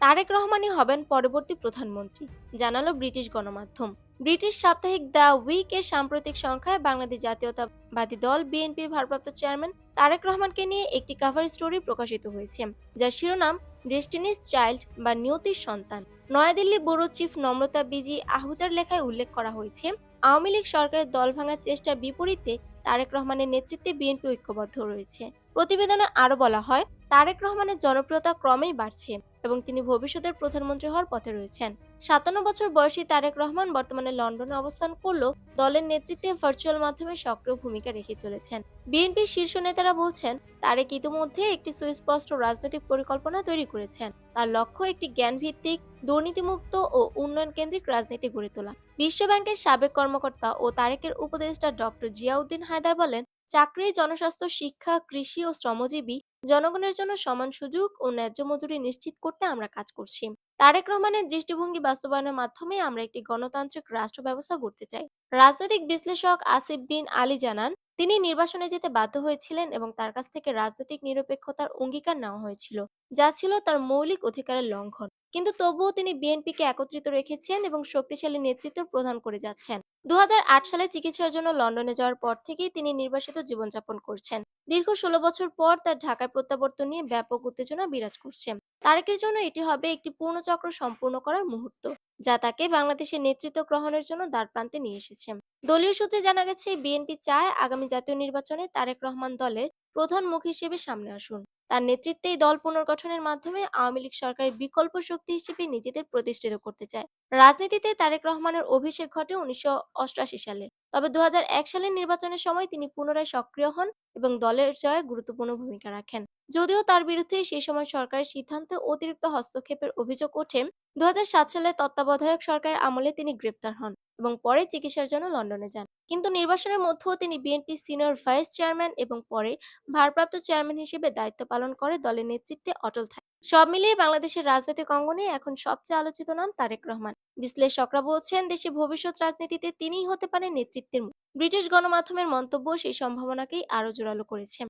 তারেক রহমানই হবেন পরবর্তী প্রধানমন্ত্রী, জানালো ব্রিটিশ গণমাধ্যম। ব্রিটিশ সাপ্তাহিক দ্য উইক এর সাম্প্রতিক সংখ্যায় বাংলাদেশ জাতীয়তাবাদী দল বিএনপির ভারপ্রাপ্ত চেয়ারম্যান তারেক রহমানকে নিয়ে একটি কভার স্টোরি প্রকাশিত হয়েছে, যার শিরোনাম ডেস্টিনিস চাইল্ড বা নিয়তির সন্তান। নয়াদিল্লি ব্যুরো চিফ নম্রতা বিজি আহুজার লেখায় উল্লেখ করা হয়েছে, আওয়ামী লীগ সরকারের দল ভাঙার চেষ্টার বিপরীতে তারেক রহমানের নেতৃত্বে বিএনপি ঐক্যবদ্ধ রয়েছে। প্রতিবেদনে আরো বলা হয়, তারেক রহমানের জনপ্রিয়তা ক্রমেই বাড়ছে এবং তিনি ভবিষ্যতের প্রধানমন্ত্রী হওয়ার পথে রয়েছেন। ৫৭ বছর বয়সী তারেক রহমান বর্তমানে লন্ডনে অবস্থান করলেও দলের নেতৃত্বে ভার্চুয়াল মাধ্যমে সক্রিয় ভূমিকা রেখে চলেছেন। বিএনপির শীর্ষ নেতারা বলছেন, তারেক ইতিমধ্যে একটি সুস্পষ্ট রাজনৈতিক পরিকল্পনা তৈরি করেছেন। তার লক্ষ্য একটি জ্ঞানভিত্তিক, দুর্নীতিমুক্ত ও উন্নয়ন কেন্দ্রিক রাজনীতি গড়ে তোলা। বিশ্বব্যাংকের সাবেক কর্মকর্তা ও তারেকের উপদেষ্টা ডক্টর জিয়াউদ্দিন হায়দার বলেন, চাকরি, জনস্বাস্থ্য, শিক্ষা, কৃষি ও শ্রমজীবী জনগণের জন্য সমান সুযোগ ও ন্যায্য মজুরি নিশ্চিত করতে আমরা কাজ করছি। তারেক রহমানের দৃষ্টিভঙ্গি বাস্তবায়নের মাধ্যমে আমরা একটি গণতান্ত্রিক রাষ্ট্র ব্যবস্থা গড়তে চাই। রাজনৈতিক বিশ্লেষক আসিফ বিন আলী জানান, তিনি নির্বাসনে যেতে বাধ্য হয়েছিলেন এবং তার কাছ থেকে রাজনৈতিক নিরপেক্ষতার অঙ্গীকার নেওয়া হয়েছিল, যা ছিল তার মৌলিক অধিকারের লঙ্ঘন। কিন্তু তবুও তিনি বিএনপিকে একত্রিত রেখেছেন এবং শক্তিশালী নেতৃত্ব প্রদান করে যাচ্ছেন। ২০০৮ সালে চিকিৎসার জন্য লন্ডনে যাওয়ার পর থেকেই তিনি নির্বাসিত জীবনযাপন করছেন। দীর্ঘ ১৬ বছর পর তার ঢাকায় প্রত্যাবর্তন নিয়ে ব্যাপক উত্তেজনা বিরাজ করছে। তারেকের জন্য এটি হবে একটি পূর্ণচক্র সম্পূর্ণ করার মুহূর্ত, যা তাকে বাংলাদেশের নেতৃত্ব গ্রহণের জন্য দ্বারপ্রান্তে নিয়ে এসেছে। দলীয় সূত্রে জানা গেছে, বিএনপি চায় আগামী জাতীয় নির্বাচনে তারেক রহমান দলের প্রধান মুখ হিসেবে সামনে আসুন। তার নেতৃত্বেই দল পুনর্গঠনের মাধ্যমে আওয়ামী লীগ সরকারের বিকল্প শক্তি হিসেবে নিজেদের প্রতিষ্ঠিত করতে চায়। রাজনীতিতে তারেক রহমানের অভিষেক ঘটে ১৯৮৮ সালে। তবে ২০০১ সালের নির্বাচনের সময় তিনি পুনরায় সক্রিয় হন এবং দলের জয়ে গুরুত্বপূর্ণ ভূমিকা রাখেন। যদিও তার বিরুদ্ধে সেই সময় সরকারের সিদ্ধান্তে অতিরিক্ত হস্তক্ষেপের অভিযোগ ওঠে, ২০০৭ সালে তত্ত্বাবধায়ক সরকারের আমলে তিনি গ্রেফতার হন এবং পরে চিকিৎসার জন্য লন্ডনে যান। কিন্তু নির্বাসনের মধ্যেও তিনি বিএনপি সিনিয়র ভাইস চেয়ারম্যান এবং পরে ভারপ্রাপ্ত চেয়ারম্যান হিসেবে দায়িত্ব পালন করে দলের নেতৃত্বে অটল থাকে। সব মিলিয়ে বাংলাদেশের রাজনৈতিক অঙ্গনে এখন সবচেয়ে আলোচিত নাম তারেক রহমান। বিশ্লেষকরা বলছেন, দেশের ভবিষ্যৎ রাজনীতিতে তিনিই হতে পারেন নেতৃত্বের মুখ। ব্রিটিশ গণমাধ্যমের মন্তব্য সেই সম্ভাবনাকেই আরো জোরালো করেছে।